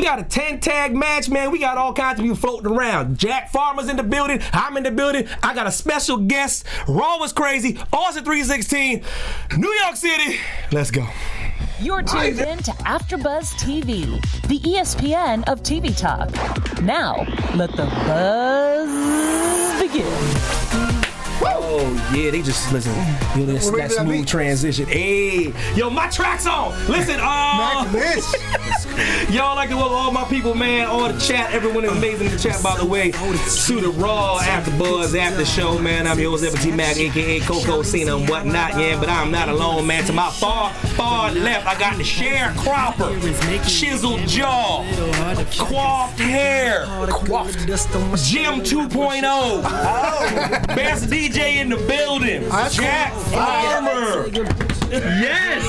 got a 10-tag match, man. We got all kinds of people floating around. Jack Farmer's in the building. I'm in the building. I got a special guest. Raw was crazy. Austin 316, New York City. Let's go. You're tuned in to AfterBuzz TV, the ESPN of TV talk. Now, let the buzz begin. Oh, yeah, they just, listen, that smooth transition. Hey, yo, my track's on. Listen, y'all like to welcome all my people, man, all the chat. Everyone is amazing in the chat, by the way. To the Raw, AfterBuzz, Aftershow, man. I'm your host, Evan T. Mac, a.k.a. Coco, Cena, and whatnot, yeah, but I'm not alone, man. To my far left, I got the sharecropper, chiseled jaw, coiffed hair, Jim 2.0, best DJ in the building, Jack Farmer. Yes!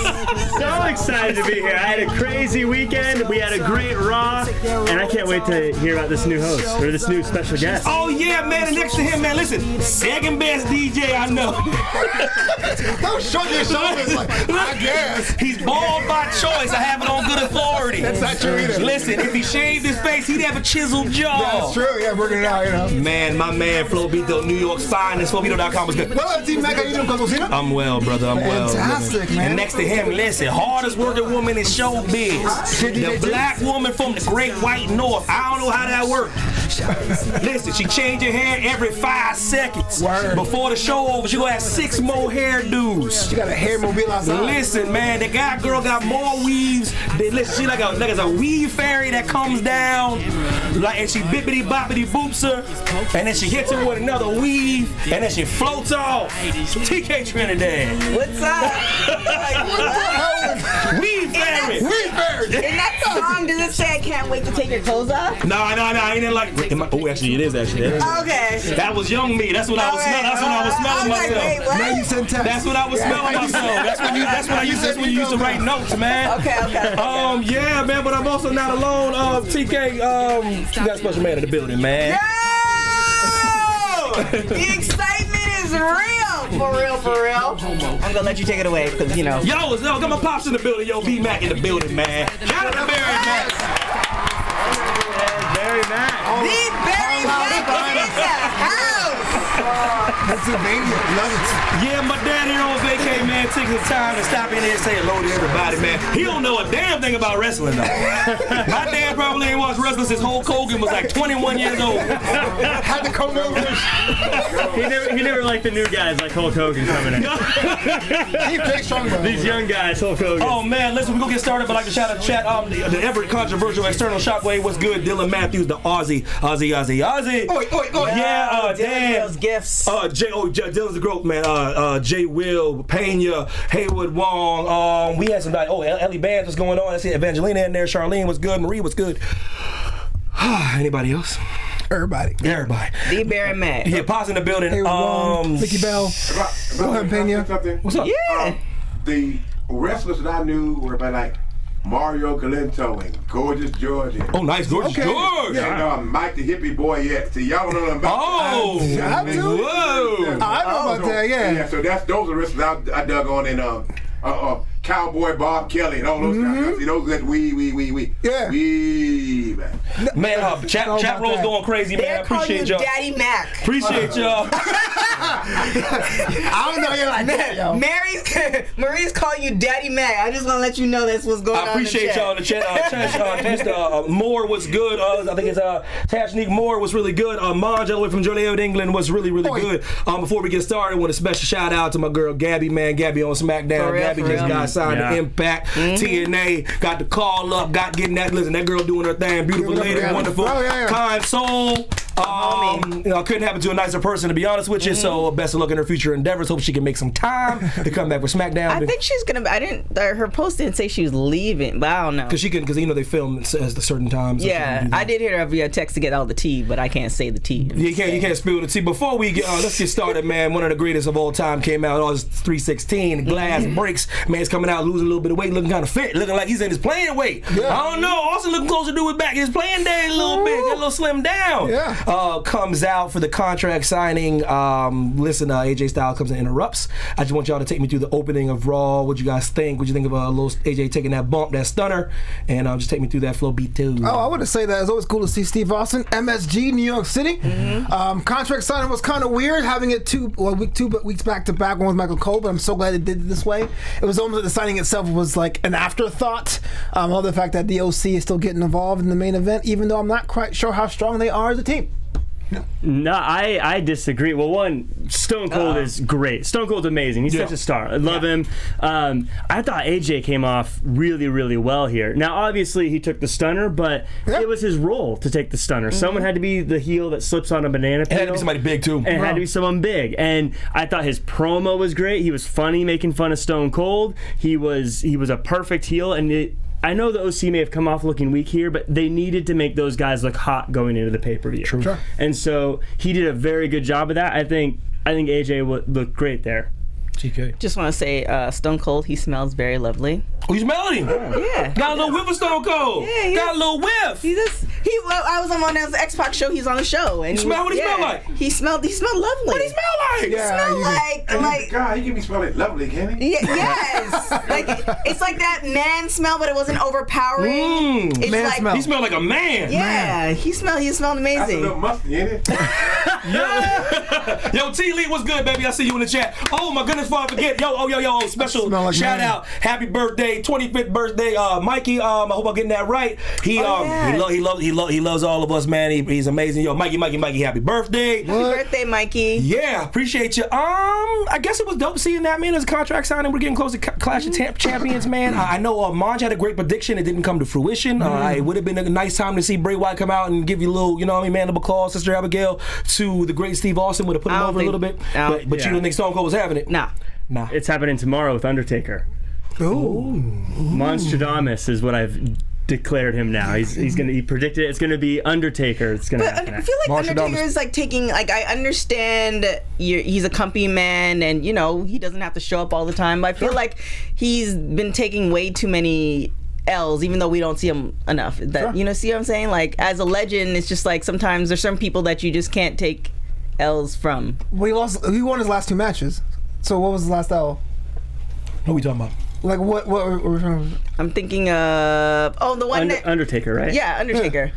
So excited to be here. I had a crazy weekend. We had a great Raw, and I can't wait to hear about this new host, or this new special guest. Oh, yeah, man, and next to him, man, listen, second best DJ I know. Don't shrug your shoulders like, I guess. He's bald by choice. I have it on good authority. That's not true either. Listen, if he shaved his face, he'd have a chiseled jaw. That's true, yeah, working it out, you know. Man, my man, Flobito, New York's finest. Flobito.com is good. Well, Team Mac, how you doing, Coco Cena? I'm well, brother, I'm well. Fantastic, man. And next to him, listen, hardest working woman in showbiz. The black woman from the great white north. I don't know how that works. Listen, she changed her hair every 5 seconds. Word. Before the show over, she gonna have 6 more hairdos. She got a hair mobile outside. Listen, man, the girl got more weaves. Listen, she like a weave fairy that comes down, like, and she bippity boppity boops her, and then she hits her with another weave, and then she floats off. TK Trinidad. What's up? Weave fairy. Weave fairy. In that song, does it say I can't wait to take your clothes off? No, I ain't like. Oh, actually, it is actually. Okay. That was young me. That's what I was smelling. That's when I was smelling myself. Wait, what? Now you send text. That's what I was smelling myself. That's when you used to write notes, man. Okay. Yeah, man, but I'm also not alone. TK, you got a special man in the building, man. Yo! The excitement is real. For real. I'm gonna let you take it away, because, you know. Yo, got my pops in the building. Yo, B Mac in the building, man. Shout out to Barry Mac. Barry Mac. The Barry Mac is in the house. Pennsylvania, love it. Yeah, my daddy on vacay, man. Taking the time to stop in here and say hello to everybody, man. He don't know a damn thing about wrestling, though. My dad probably ain't watched wrestling since Hulk Hogan was like 21 years old. Had to come over. He never liked the new guys like Hulk Hogan coming in. Keep Jay strong, bro. These young guys, Hulk Hogan. Oh, man, listen, we're going to get started, but I'd like to shout out to chat. The ever controversial external shockwave. What's good? Dylan Matthews, the Aussie. Oi. Yeah, Dan. Those gifts. Dylan's the GOAT, man. Jay Will, Pena, Haywood Wong. We had some guys. Ellie Bands was going on. I see Evangelina in there. Charlene was good. Marie was good. Anybody else? Everybody. The Barry Mac. Yeah, Pops in the building. Haywood Wong, Vicky Bell. Go ahead, Pena. What's up? Yeah. The wrestlers that I knew were about like Mario Galento and Gorgeous George. And, Oh, nice. Gorgeous George. and Mike the Hippie Boy. Yeah, see, y'all don't know about Oh. I do. Whoa. I know about that, yeah. So those are wrestlers I dug on, and Cowboy Bob Kelly and all those guys. See, those that we. Yeah. Man, chat roll's going crazy, man. They're calling you Appreciate y'all. Daddy Mac. Appreciate y'all. I don't know you like that, yo. Marie's calling you Daddy Mac. I just want to let you know that's what's going on. I appreciate y'all in the chat. Mr. Moore was good. I think it's Tashnique Moore was really good. Monge, all the way from Joliet, England, was really good. Before we get started, I want a special shout out to my girl Gabby, man. Gabby on SmackDown. Gabby just got signed to Impact. TNA, got the call up, getting that. Listen, that girl doing her thing. Beautiful lady, wonderful, kind soul. Couldn't happen to a nicer person, to be honest with you. So best of luck in her future endeavors. Hope she can make some time to come back with SmackDown. I think she's gonna. Her post didn't say she was leaving, but I don't know. Because they film at certain times. Yeah, I did hear her via text to get all the tea, but I can't say the tea. You can't spill the tea. Before we get, let's get started, man. One of the greatest of all time came out. August 316. Glass breaks. Man's coming out losing a little bit of weight, looking kind of fit, looking like he's in his playing weight. Yeah. I don't know. Also looking closer to his back. His playing day a little bit, got a little slimmed down. Yeah. comes out for the contract signing. Listen, AJ Styles comes and interrupts. I just want y'all to take me through the opening of Raw. What you guys think? What you think of little AJ taking that bump, that stunner, and just take me through that flow beat too. Oh, I want to say that it's always cool to see Steve Austin, MSG, New York City. Contract signing was kind of weird, having it two weeks back to back. One with Michael Cole, but I'm so glad it did it this way. It was almost like the signing itself was like an afterthought. I love the fact that the OC is still getting involved in the main event, even though I'm not quite sure how strong they are as a team. No, I disagree. Well, one, Stone Cold is great. Stone Cold's amazing. He's such a star. I love him. I thought AJ came off really, really well here. Now, obviously, he took the stunner, but it was his role to take the stunner. Someone had to be the heel that slips on a banana peel. It had to be somebody big, too. And it had to be someone big. And I thought his promo was great. He was funny, making fun of Stone Cold. He was a perfect heel, and I know the OC may have come off looking weak here, but they needed to make those guys look hot going into the pay-per-view. True. Sure. And so he did a very good job of that. I think AJ looked great there. TK. Just want to say, Stone Cold, he smells very lovely. Oh, you smelled him? Yeah. Got a little whiff of Stone Cold. Yeah, got a little whiff. I was on his X-Pac show. He's on the show, and what he smelled like? He smelled lovely. What he smell like? Like God, he can be smelling lovely, can he? yes. Like it's like that man smell, but it wasn't overpowering. It's man like smell. He smelled like a man. yeah. He smelled That's a amazing. little musty, ain't it? Yo, T Lee, what's good, baby? I see you in the chat. Oh my goodness, before I forget. Yo, special Smell like shout man. out, happy birthday, 25th birthday, Mikey. I hope I'm getting that right. He loves all of us, man. He's amazing. Yo, Mikey, happy birthday. Happy birthday, Mikey. Yeah, appreciate you. I guess it was dope seeing that, man. As a contract signing, we're getting close to Clash of Champions, man. I know Monj had a great prediction. It didn't come to fruition. It would have been a nice time to see Bray Wyatt come out and give you a little, mandible claw, Sister Abigail, to the great Steve Austin. Would have put him over a little bit. But you don't think Stone Cold was having it? Nah. It's happening tomorrow with Undertaker. Ooh. Monstradamus is what I've declared him now. He predicted it's gonna be Undertaker. It's gonna happen. I feel like Undertaker is like taking, like, I understand he's a company man and he doesn't have to show up all the time, but I feel like he's been taking way too many L's, even though we don't see him enough. See what I'm saying? Like, as a legend, it's just like sometimes there's some people that you just can't take L's from. Well, he won his last two matches. So what was his last L? What are we talking about? Like what we're talking about? I'm thinking of the one that Undertaker, right? Yeah, Undertaker.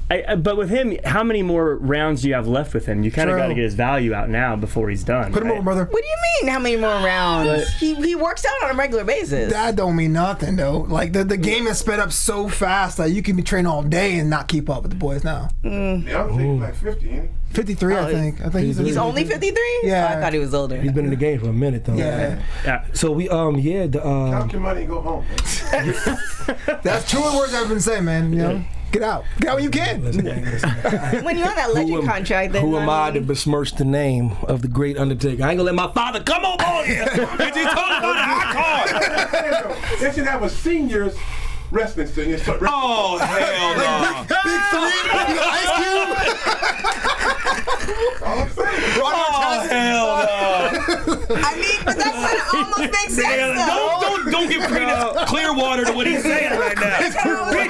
But with him, how many more rounds do you have left with him? You kind of got to get his value out now before he's done. Put him over, brother. What do you mean? How many more rounds? He works out on a regular basis. That don't mean nothing though. Like the game is sped up so fast that you can be training all day and not keep up with the boys now. Yeah, I'm thinking like 50, ain't he? 53, I think. He's only 53? Yeah. Oh, I thought he was older. He's been in the game for a minute though. Yeah. So we Count your money and go home. That's true words I've been saying, man. Get out when you can. When you're on that legend contract, then who am I to besmirch the name of the great Undertaker? I ain't gonna let my father come on board here. Cause he told us on the high card. They should have a seniors wrestling thing. Oh hell no! Big three, the Ice Cube. Oh hell no! I mean, but that's what it almost makes sense though. Don't give clear water to what he's saying right now. Like,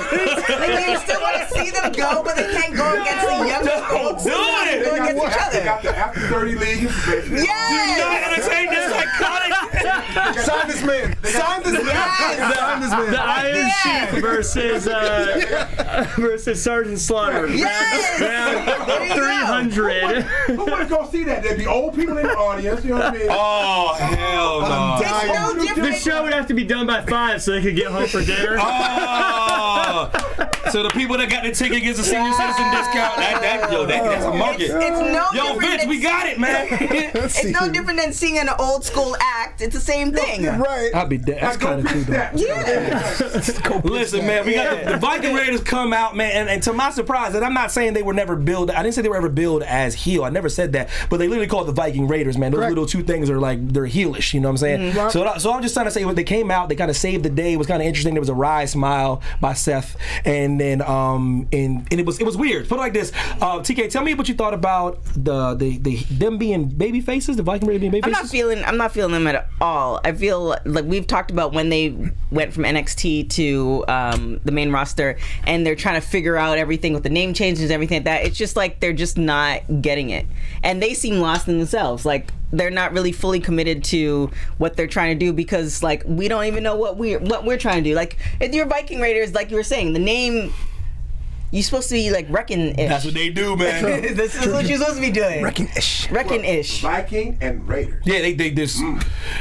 you still want to see them go, but they can't go against the younger folks. Do it! Go against each They other. got the after 30 league. Yes! You're not entertain this psychotic. Sign this man. Sign this man. Sign this man. The Iron Sheik versus Sergeant Slaughter. Yes! Round 300. Who would go see that? There'd be old people in the audience. You know what I mean? Oh hell no! It's no different. The show would have to be done by 5 so they could get home for dinner. Oh, so the people that got the ticket gets a senior citizen discount. That's a market. It's no Yo, different Vince, than, we got it, man. it's no different than seeing an old school act. It's the same thing. Right. I'll be dead. That's kind of true, though. Yeah. Listen, man, we got the Viking Raiders come out, man, and to my surprise, and I'm not saying they were never billed. I didn't say they were ever billed as heel. I never said that, but they literally called the Viking Raiders, man. Those little two things are like they're heelish. You know what I'm saying? So I'm just trying to say when they came out, they kind of saved the day. It was kind of interesting. There was a wry smile by Seth, and and then and it was weird. Put it like this, TK, tell me what you thought about them being baby faces, the Viking Raiders being baby faces. I'm not feeling them at all. I feel like we've talked about when they went from NXT to the main roster, and they're trying to figure out everything with the name changes and everything like that. It's just like they're just not getting it, and they seem lost in themselves. Like they're not really fully committed to what they're trying to do, because like we don't even know what we're trying to do. Like if you're Viking Raiders, like you were saying, the name. You're supposed to be like Reckon-ish. That's what they do, man. This is what you're supposed to be doing. Reckon-ish. Reckon-ish. Viking and Raiders. Yeah, they just.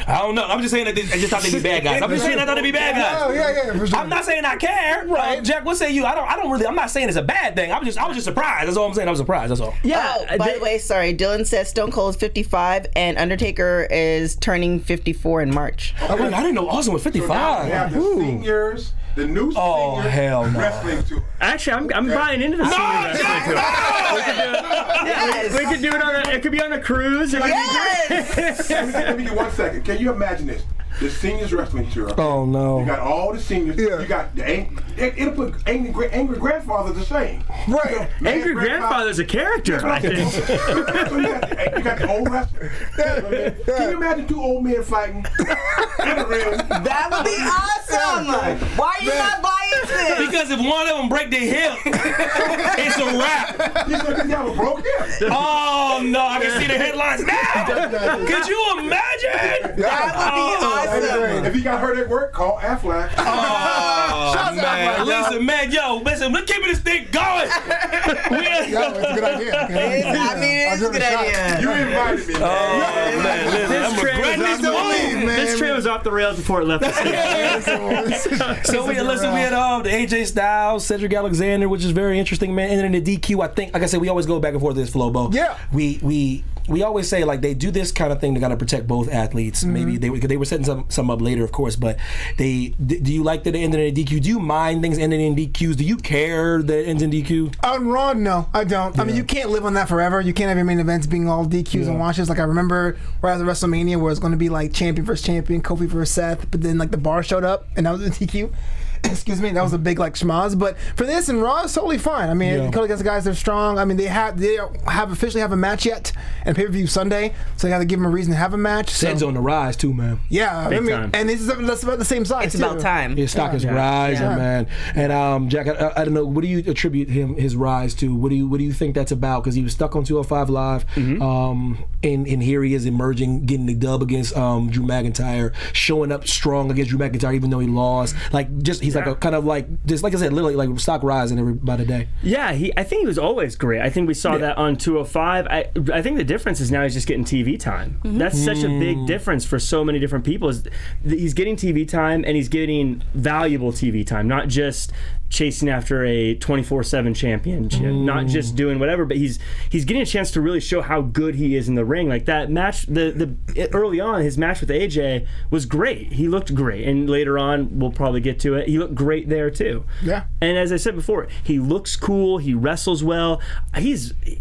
I don't know. I'm just saying that I just thought they'd be bad guys. I'm just saying I thought they'd be bad guys. Oh, yeah, for sure. I'm not saying I care. Right. Jack, what say you? I don't really. I'm not saying it's a bad thing. I was just surprised. That's all I'm saying. I was surprised. That's all. Yeah. Oh, by the way, sorry. Dylan says Stone Cold is 55 and Undertaker is turning 54 in March. I didn't know Austin was 55. So now we have the seniors, the new senior hell no. wrestling tour. Actually, I'm buying into the senior wrestling tour. Yes. We could do it on it could be on a cruise. It would be Yes. Let me get 1 second. Can you imagine this? The seniors wrestling tour. Oh no. You got all the seniors. Yeah. You got it'll put angry grandfathers to shame. Right. Angry Grandfather's a character, I think. So you got the old wrestlers. Can you imagine 2 old men fighting in a ring? That would be awesome. Why are you not buying this? Because if one of them break their hip, it's a wrap. You said they have a broke hip. Oh no, I can see the headlines now. Could you imagine? That would be awesome. If he got hurt at work, call Aflac. Oh man, listen, man, let's keep this thing going. Yeah, it's a good idea. I mean, it is a good idea. You invited me. Oh man, listen, I'm regretting this move. This train was off the rails before it left the stage. So we had the AJ Styles, Cedric Alexander, which is very interesting, man. And then the DQ, I think, like I said, we always go back and forth with this, Flobo. Yeah. We always say, like, they do this kind of thing to kind of protect both athletes. Maybe they were setting some up later, of course, but do you like that it ended in a DQ? Do you mind things ending in DQs? Do you care that it ends in DQ? On Raw, no, I don't. I mean, you can't live on that forever. You can't have your main events being all DQs and washes. Like, I remember right after WrestleMania where it's going to be like champion versus champion, Kofi versus Seth, but then like the bar showed up and that was a DQ. Excuse me, that was a big like schmoz. But for this and Raw, it's totally fine. I mean, go against the guys, they're strong. I mean, they have officially have a match yet, and pay-per-view Sunday, so they got to give them a reason to have a match. Ced's on the rise too, man. Yeah, Big time. and that's about the same size. It's too. about time. His stock is rising, man. And Jack, I don't know, what do you attribute his rise to? What do you think that's about? Because he was stuck on 205 Live, and here he is emerging, getting the dub against Drew McIntyre, showing up strong against Drew McIntyre, even though he lost. He's like a kind of like just like I said, literally like stock rising by the day. Yeah, I think he was always great. I think we saw that on 205. I think the difference is now he's just getting TV time. That's such a big difference for so many different people. He's getting TV time and he's getting valuable TV time, not just chasing after a 24/7 championship, not just doing whatever, but he's getting a chance to really show how good he is in the ring. Like that match, early on, his match with AJ was great. He looked great, and later on, we'll probably get to it, he looked great there too. Yeah. And as I said before, he looks cool. He wrestles well.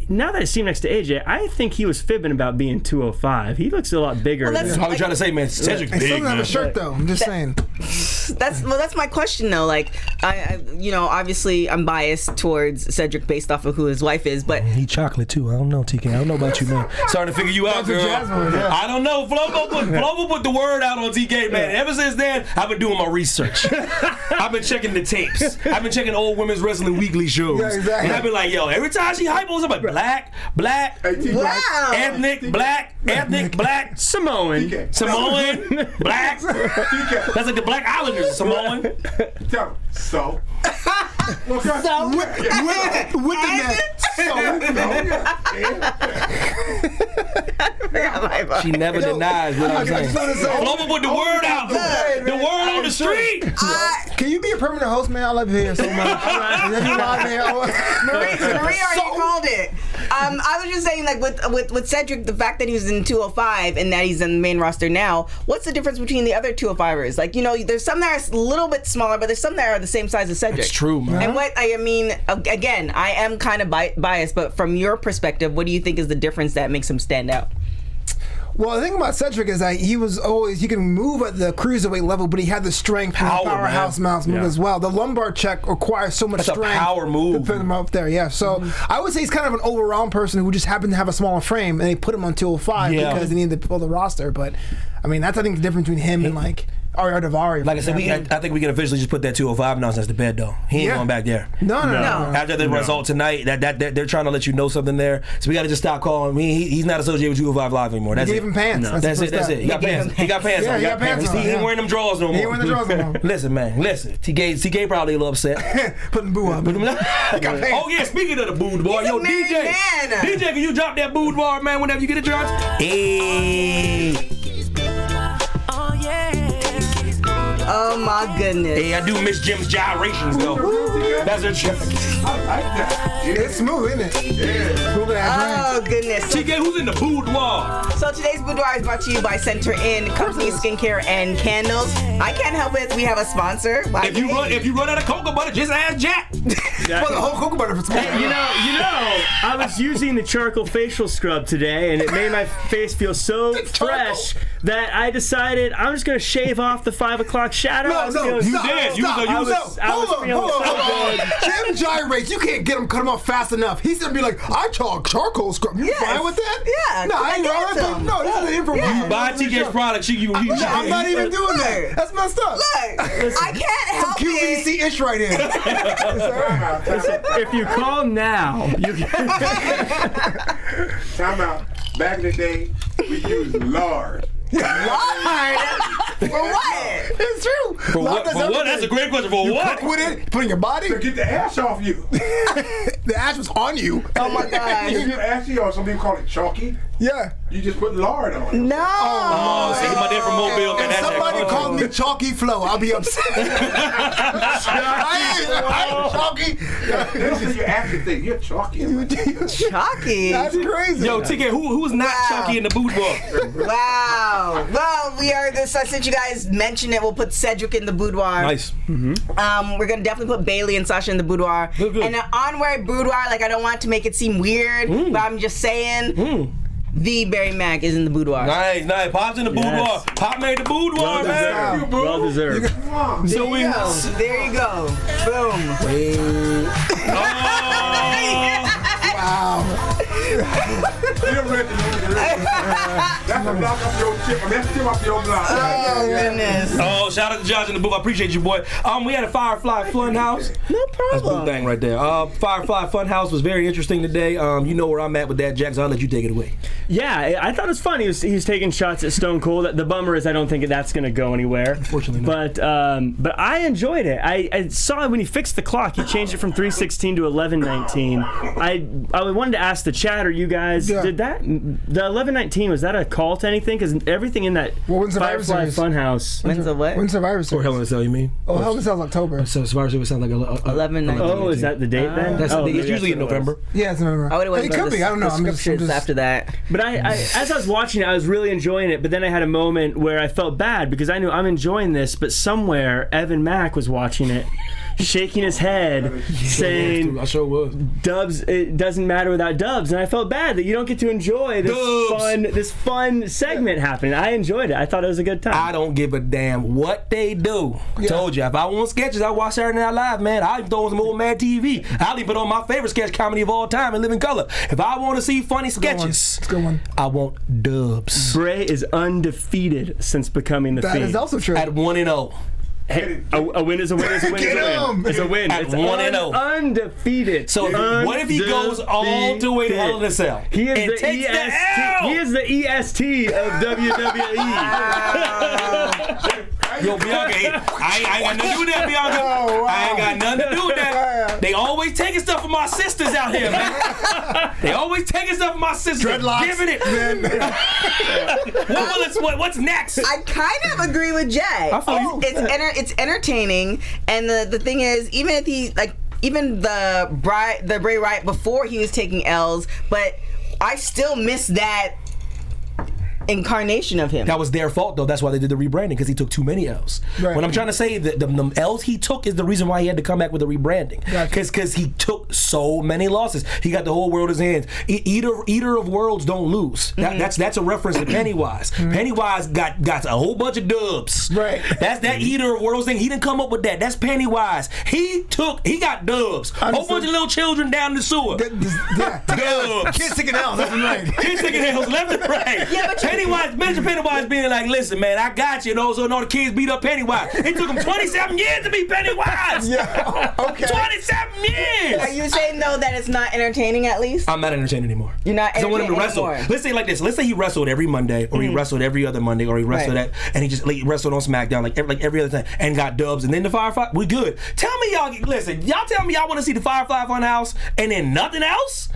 Now that I see him next to AJ, I think he was fibbing about being 205. He looks a lot bigger. That's what I'm trying to say, man. Cedric's big, still have a shirt though. I'm just saying. That's my question though. Like I obviously I'm biased towards Cedric based off of who his wife is, but he chocolate too. I don't know, TK. I don't know about you, man. Starting to figure you out, girl. I don't know. Flobo put the word out on TK, man. Ever since then, I've been doing my research. I've been checking the tapes. I've been checking old women's wrestling weekly shows. Yeah, exactly. And I've been like, yo, every time she hype on somebody, black, wow, ethnic, black, Samoan, black. That's like the Black Islanders, Samoan. Tell me. So. With the net. She never denies what I'm saying. Flobo put the word out. The word on the street. Can you be a permanent host, man? I love you here so much. Marie already called it. I was just saying, like with Cedric, the fact that he was in 205 and that he's in the main roster now, what's the difference between the other 205ers? Like, there's some that are a little bit smaller, but there's some that are the same size as Cedric. It's true, man. And again, I am kind of biased, but from your perspective, what do you think is the difference that makes him stand out? Well, the thing about Cedric is that he can move at the cruiserweight level, but he had the strength and powerhouse move as well. The lumbar check requires so much strength. That's a power move. To put him up there, yeah. So I would say he's kind of an all-around person who just happened to have a smaller frame, and they put him on 205 because they needed to pull the roster. But I mean, that's I think the difference between him and like Ariel Daivari. Like I said, I think we can officially just put that 205 nonsense to bed, though. He ain't going back there. No. After the result tonight, that they're trying to let you know something there. So we got to just stop calling. I mean, he's not associated with 205 Live anymore. That's he gave him pants. No. That's it. He got pants. He got pants. Yeah, he got pants. He ain't wearing them drawers no more. He ain't wearing the drawers no more. Listen, man. TK probably a little upset. Putting boo up. Oh yeah, speaking of the boudoir, yo DJ, can you drop that boudoir, man? Whenever you get a chance. Hey. Oh my goodness. Hey, I do miss Jim's gyrations though. That's a trick. I like that. It's smooth, isn't it? Yeah. Smooth Oh goodness. TK, who's in the boudoir? So today's boudoir is brought to you by Center In Company Skincare and Candles. I can't help it. We have a sponsor. If you run out of cocoa butter, just ask Jack. Well, the whole cocoa butter for smooth. Hey, you know, I was using the charcoal facial scrub today, and it made my face feel so fresh that I decided I'm just gonna shave off the 5 o'clock shadow. No, I was feeling stop, so I was feeling so good. Jim gyrates. You can't cut him off fast enough. He's gonna be like, I charcoal scrub. You fine with that? Yeah. No, I ain't wrong. No, this is an information. Buy TK's product. I'm not even doing that. That's messed up. Look, I can't help it. QVC-ish right here. If you call now, you can. Time out. Back in the day, we used lard. Lard? For what? It's true. For what? That's a great question. For what? Cook with it, put in your body. To get the ash off you. The ash was on you. Oh my gosh. You ashy, or some people call it chalky. Yeah. You just put lard on it. No. Oh, see my dad from Mobile, man. If somebody called me Chalky Flow, I'll be upset. I ain't chalky. This is your acting thing. You're chalky. Chalky. That's crazy. Yo, TK, who's not chalky in the boudoir? Wow. Well, we are this. Since you guys mentioned it, we'll put Cedric in the boudoir. Nice. We're gonna definitely put Bailey and Sasha in the boudoir. Good. And an honorary boudoir. Like I don't want to make it seem weird, but I'm just saying. The Barry Mack is in the boudoir. Nice. Pop's in the boudoir. Yes. Pop made the boudoir, man. Well deserved. So we. There you go. Boom. Wow. That's a block off your chip. That's chip off your block. Oh goodness. Oh, shout out to Josh in the booth. I appreciate you, boy. We had a Firefly Funhouse. No That's the problem. thing right there. Firefly Funhouse was very interesting today. You know where I'm at with that, Jack, so I'll let you take it away. Yeah, I thought it was fun. He was taking shots at Stone Cold. The bummer is I don't think that's going to go anywhere. Unfortunately not. But I enjoyed it. I saw when he fixed the clock, he changed it from 3:16 to 11:19. I wanted to ask the chat, or you guys, did that, the 11:19, was that a call to anything? Because everything in that Firefly Funhouse. When's the what? When's Survivor Or Series? Hell in a Cell, you mean? Oh, Hell in a Cell's October. So Survivor Series sounds like 11:19. Oh, is that the date then? It's maybe usually in that's what it was. November. Yeah, it's November. I would have went It by could be. I don't know. the I'm just scriptures after that. But I, as I was watching it, I was really enjoying it. But then I had a moment where I felt bad because I knew I'm enjoying this, but somewhere Evan Mack was watching it, shaking his head, saying, I sure was. "Dubs, it doesn't matter without Dubs." And I felt bad that you don't get to enjoy this fun segment happening. I enjoyed it. I thought it was a good time. I don't give a damn what they do. Told you, if I want sketches, I watch Saturday Night Live, man. I even throw on some old Mad TV. I'll even put on my favorite sketch comedy of all time, in Living Color. If I want to see funny sketches, It's a good one. I want Dubs. Bray is undefeated since becoming the That Fiend. is also true. At 1-0. Hey, a win is a win is a win is Get a win. him! It's a win. At It's 1-0. Undefeated. So what if he goes all the way to Hell in a Cell? He is and the takes the EST. L? He is the EST of WWE. Yo, Bianca, I ain't got nothing to do with that, Bianca. Oh, wow. I ain't got nothing to do with that. They always taking stuff from my sisters out here, man. They always taking stuff from my sisters. Dreadlocks. Giving it. What's next? I kind of agree with Jay. It's entertaining, and the thing is, even if he even the Bray Wyatt before he was taking L's, but I still miss that incarnation of him. That was their fault, though. That's why they did the rebranding, because he took too many L's. Right. What I'm trying to say, the L's he took is the reason why he had to come back with a rebranding. Gotcha. Because he took so many losses. He got the whole world in his hands. Eater of worlds don't lose. That's a reference to Pennywise. Pennywise got a whole bunch of dubs. Right. That's that eater of worlds thing. He didn't come up with that. That's Pennywise. He got dubs. A whole bunch of little children down the sewer. Dubs. Kids taking L's left and right. Kids taking L's left and right. Yeah, but Mr. Pennywise being like, listen, man, I got you. So no, the kids beat up Pennywise. It took him 27 years to beat Pennywise. Yeah. Okay. 27 years. Are you saying though that it's not entertaining at least? I'm not entertained anymore. You're not I want him to entertained wrestle. anymore. Let's say like this. Let's say he wrestled every Monday, or he wrestled every other Monday, or he wrestled Right. and he just wrestled on SmackDown like every other time and got dubs, and then the Firefly. We good. Tell me y'all. Listen, y'all tell me y'all want to see the Firefly Funhouse and then nothing else.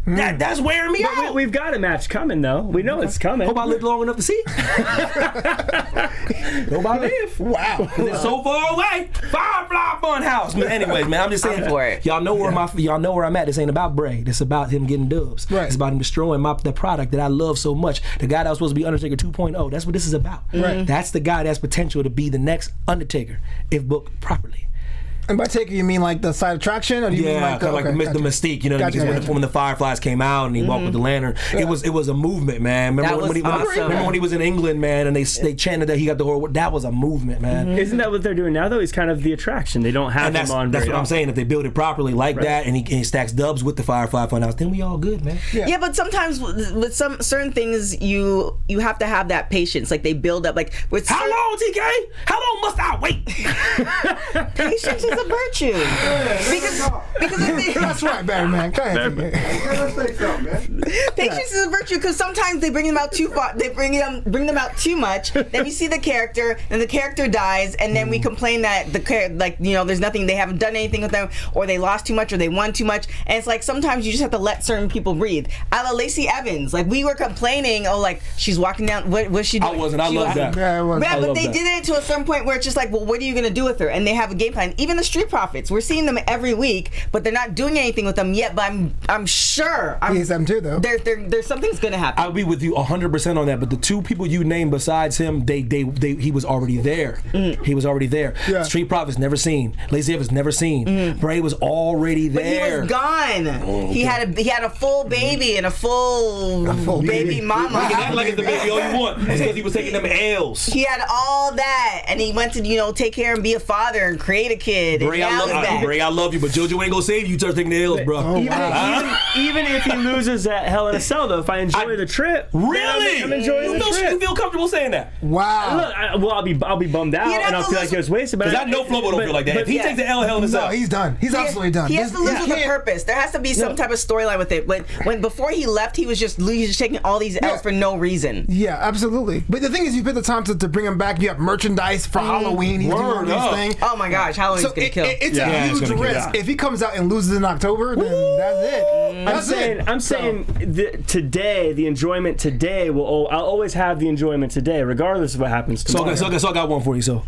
That's wearing me out. We've got a match coming, though. We know it's coming. Hope I live long enough to see. Hope I live. Wow. It's so far away. Firefly Funhouse. But anyways, man, I'm just saying. I'm for it. Y'all know where y'all know where I'm at. This ain't about Bray. This about him getting dubs. Right. It's about him destroying the product that I love so much. The guy that was supposed to be Undertaker 2.0. That's what this is about. Right. That's the guy that's potential to be the next Undertaker if booked properly. And by taker, you mean like the side attraction, or do you mean like kind of like the mystique, you know, Gotcha, because gotcha. when the Fireflies came out and he walked with the lantern, it was a movement, man. That Remember was awesome. when he was in England, man, and they chanted that he got the whole. That was a movement, man. Isn't that what they're doing now, though? He's kind of the attraction. They don't have And him on. that's very what I'm often. saying. If they build it properly like that, and he stacks dubs with the Firefly Funhouse, then we all good, man. Yeah, but sometimes with some certain things, you have to have that patience. Like they build up. Like with How long, TK? How long must I wait? patience is a virtue. Because That's right, Barry, man. Go ahead. Let's say something, man. patience is a virtue, because sometimes they bring them out too far. They bring them out too much. Then you see the character, and the character dies, and then we complain that there's nothing. They haven't done anything with them, or they lost too much, or they won too much. And it's like sometimes you just have to let certain people breathe. A la Lacey Evans, like we were complaining, she's walking down. What was she doing? I wasn't. I love that. Yeah, it was. Yeah, but love they that. did it to a certain point where it's just like, well, what are you going to do with her? And they have a game plan. Even the Street Profits, we're seeing them every week, but they're not doing anything with them yet. But I'm sure. He's them too, though. There's something's going to happen. I'll be with you 100% on that. But the two people you named besides him, he was already there. He was already there. Yeah. Street Profits never seen. Lacey Evans never seen. Bray was already But he there. was gone. He had a full baby and a full baby mama. You can act like it's the baby all you want. It's because he was taking them L's. He had all that, and he went to take care and be a father and create a kid. Bray, and now he's back. Bray, I love you, but JoJo ain't gonna save you. You start taking the L's, bro. Even if he loses at Hell in a Cell, though, if I enjoy the trip, Really? I'm enjoying the trip. You feel comfortable saying that? Wow. Look, I'll be bummed out, You'd have and I'll to feel lose- like it was wasted. But Because I know Flobo don't feel like that. If he yeah. takes the Hell in a No, Cell, he's done. He's absolutely done. He has to lose with a can't- purpose. There has to be some type of storyline with it. When before he left, he was just taking all these L's for no reason. Yeah, absolutely. But the thing is, you put the time to bring him back. You have merchandise for Halloween. He's doing all Word these up. things. Oh my gosh, Halloween's So gonna kill. it's Yeah, a it's huge gonna kill. risk. Yeah. If he comes out and loses in October, then that's it. That's it. I'm saying today, the enjoyment today will. I'll always have the enjoyment today, regardless of what happens tomorrow. So I got one for you. So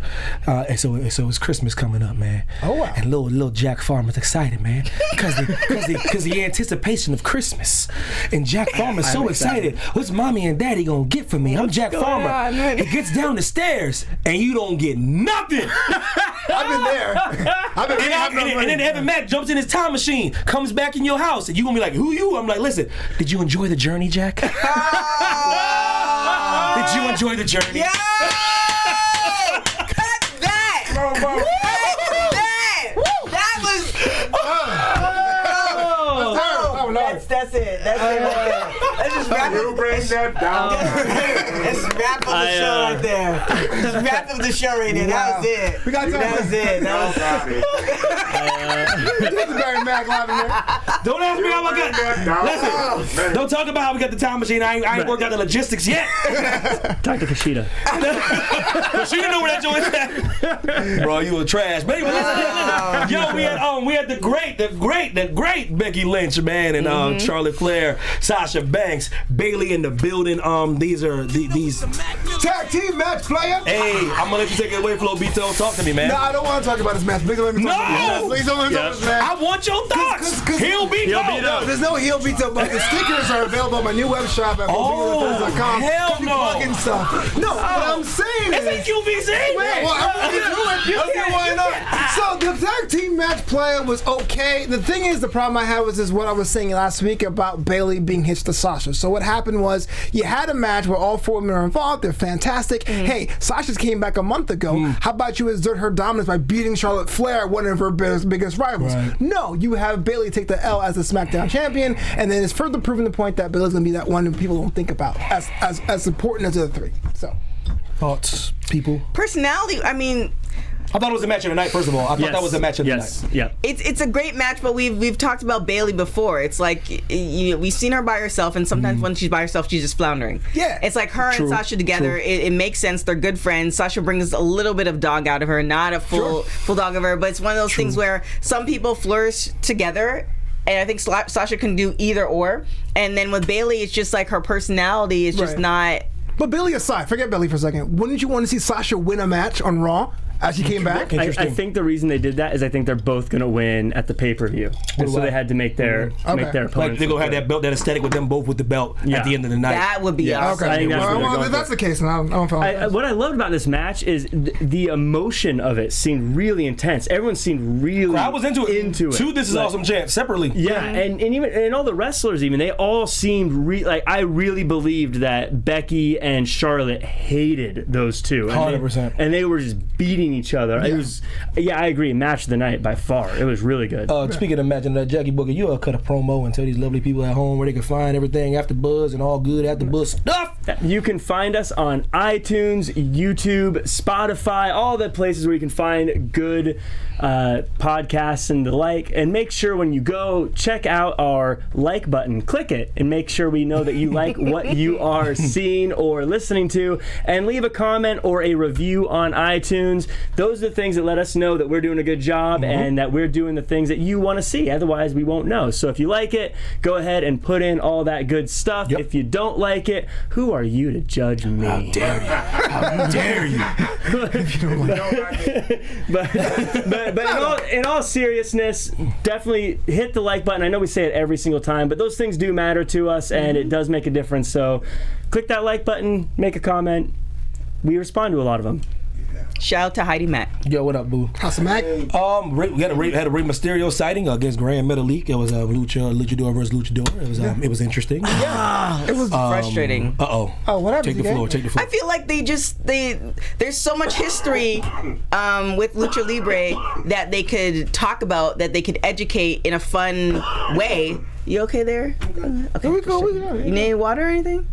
it's Christmas coming up, man. Oh, wow. And little Jack Farmer's excited, man, because the anticipation of Christmas, and Jack Farmer's so excited. What's mommy and daddy gonna get for me? I'm Jack Farmer. on, man? He gets down the stairs and you don't get nothing. I've been there. I've been And then Evan Mack jumps in his time machine, comes back in your house, and you gonna be like, "Who you?" I'm like, "Listen, did you enjoy the journey, Jack? Did you enjoy the journey?" Yeah! Cut that! Cut that! That was. Oh, no. That's it. That's it right there. Let's just wrap You bring that down. Let's wrap up the show right there. Let's wrap up the show right there. That was it. We got time. That was it. This is Barry Mack live in there. Don't ask me how I got. Listen, don't talk about how we got the time machine. I ain't worked out the logistics yet. Talk to Kushida. She didn't know where that joint at. Bro, you a trash. But anyway, listen. Yo, we had the great Becky Lynch, man, England, Charlotte Flair, Sasha Banks, Bailey in the building. These are these Tag team match, player. Hey, I'm gonna let you take it away, Flo Bito. Talk to me, man. No, I don't want to talk about this match. Please don't let me talk about this match. Please don't let me talk about this match. I want your thoughts. Heel Bito. No, there's no heel Bito, but the stickers are available on my new web shop at hell no. Fucking stuff. No, what I'm saying is QVC. Well, I want to do it. Okay, why not? So the tag team match player was okay. The thing is, the problem I had was what I was saying last week about Bailey being hitched to Sasha. So what happened was you had a match where all 4 women are involved. They're fantastic. Hey, Sasha came back a month ago. How about you exert her dominance by beating Charlotte Flair, one of her biggest rivals? Right. No, you have Bailey take the L as the SmackDown champion, and then it's further proving the point that Bailey's going to be that one who people don't think about as important as the other three. So, thoughts, people. Personality, I mean, I thought it was a match of the night. First of all, I thought that was a match of the night. Yeah. It's a great match, but we've talked about Bailey before. It's like we've seen her by herself, and sometimes when she's by herself, she's just floundering. Yeah, it's like her and Sasha together. It makes sense. They're good friends. Sasha brings a little bit of dog out of her, not a full dog of her, but it's one of those things where some people flourish together. And I think Sasha can do either or. And then with Bailey, it's just like her personality is just not. But Bailey aside, forget Bailey for a second. Wouldn't you want to see Sasha win a match on Raw as she came back? I think the reason they did that is I think they're both going to win at the pay-per-view. And so they had to make their opponents. Like they're going to have that belt, that aesthetic with them both with the belt at the end of the night. That would be awesome. I think if that's the case, then I don't feel like what I loved about this match is the emotion of it seemed really intense. Everyone seemed really I was into it. Two This Is Awesome chants separately. Yeah, and even all the wrestlers, even they all seemed like I really believed that Becky and Charlotte hated those two. 100%. And they were just beating each other. It was, I agree, match of the night by far. It was really good. Speaking of matching that, Jackie Booker, you cut a promo and tell these lovely people at home where they can find everything AfterBuzz and all good AfterBuzz stuff. You can find us on iTunes, YouTube, Spotify, all the places where you can find good podcasts and the like. And make sure when you go, check out our like button. Click it and make sure we know that you like what you are seeing or listening to. And leave a comment or a review on iTunes. Those are the things that let us know that we're doing a good job and that we're doing the things that you want to see. Otherwise, we won't know. So if you like it, go ahead and put in all that good stuff. If you don't like it, who are you to judge me? How dare you? How dare you? But in all seriousness, definitely hit the like button. I know we say it every single time, but those things do matter to us, and it does make a difference. So click that like button, make a comment. We respond to a lot of them. Shout out to Heidi Mack. Yo, what up, boo? House of Mac. We had a Rey Mysterio sighting against Grand Metalik. It was Luchador versus Luchador. It was interesting. It was frustrating. Oh, what happened? Take the floor. I feel like there's so much history with Lucha Libre that they could talk about, that they could educate in a fun way. You okay there? Okay. We go. You need water or anything?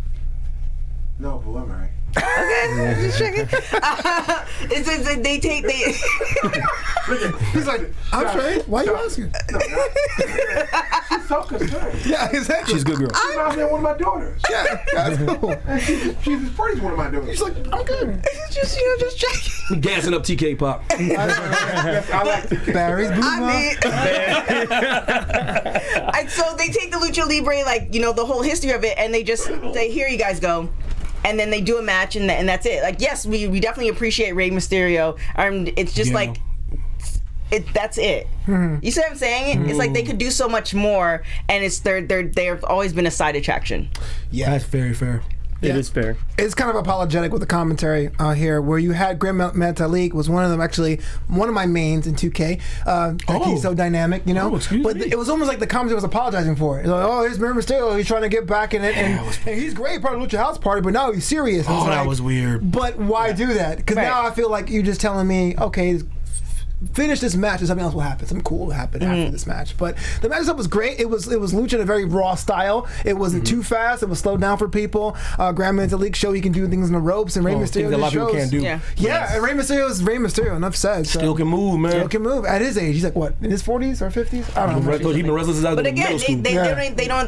No, but I'm all right. Okay, just checking. He's like, I'm straight. Why are you asking? She's so concerned. Yeah, exactly. She's a good girl. She's out there one of my daughters. Yeah, that's cool. And she's as pretty as one of my daughters. She's like, I'm good. just checking. Gassing up TK Pop. Yes, I like to Barry's blue. So they take the Lucha Libre, like, the whole history of it, and they just say, here you guys go. And then they do a match, and that's it. Like, yes, we definitely appreciate Rey Mysterio. It's just like, that's it. You see what I'm saying? It's like they could do so much more, and they've always been a side attraction. Yeah, that's very fair. It is fair. It's kind of apologetic with the commentary here, where you had Grand Metalik was one of them, actually one of my mains in 2K. He's so dynamic, but it was almost like the commentary was apologizing for it. It's like, here's Rey Mysterio, he's trying to get back in it, and he's great, part of the Lucha House Party, but now he's serious. That was weird. But why do that? Because now I feel like you're just telling me, okay, finish this match and something else will happen. Something cool will happen after this match. But the match itself was great. It was Lucha in a very raw style. It wasn't too fast. It was slowed down for people. Grand Metalik show he can do things in the ropes, and Rey Mysterio a lot of people can't do. Yeah, and Rey Mysterio is Rey Mysterio. Enough said. So. Still can move, man. Still can move at his age. He's like what, in his 40s or 50s? I don't know. He's been wrestling since I was in middle school.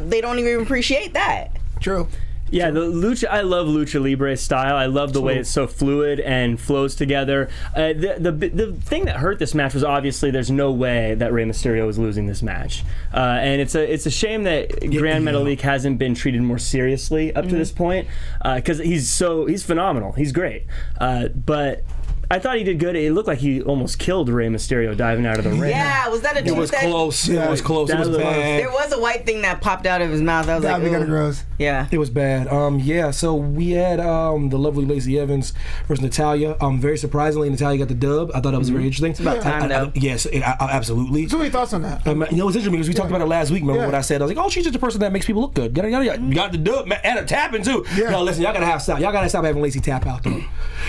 They don't even appreciate that. True. Yeah, the lucha. I love lucha libre style. I love the way it's so fluid and flows together. The thing that hurt this match was obviously there's no way that Rey Mysterio was losing this match, and it's a shame that Grand Metalik hasn't been treated more seriously up to this point, because he's phenomenal. He's great, but I thought he did good. It looked like he almost killed Rey Mysterio diving out of the ring. Yeah, was that a It was close. It was close. It was bad. There was a white thing that popped out of his mouth. I was That'd be like, kind of gross. Yeah. It was bad. Yeah, so we had the lovely Lacey Evans versus Natalya. Very surprisingly, Natalya got the dub. I thought that was very interesting. It's about time, though. Yes, absolutely. So what are your thoughts on that? You know, it's interesting because we talked about it last week. Remember what I said? I was like, oh, she's just a person that makes people look good. Yada, yada, yada. You got the dub and her tapping, too. Yeah. No, listen, y'all gotta stop having Lacey tap out, though.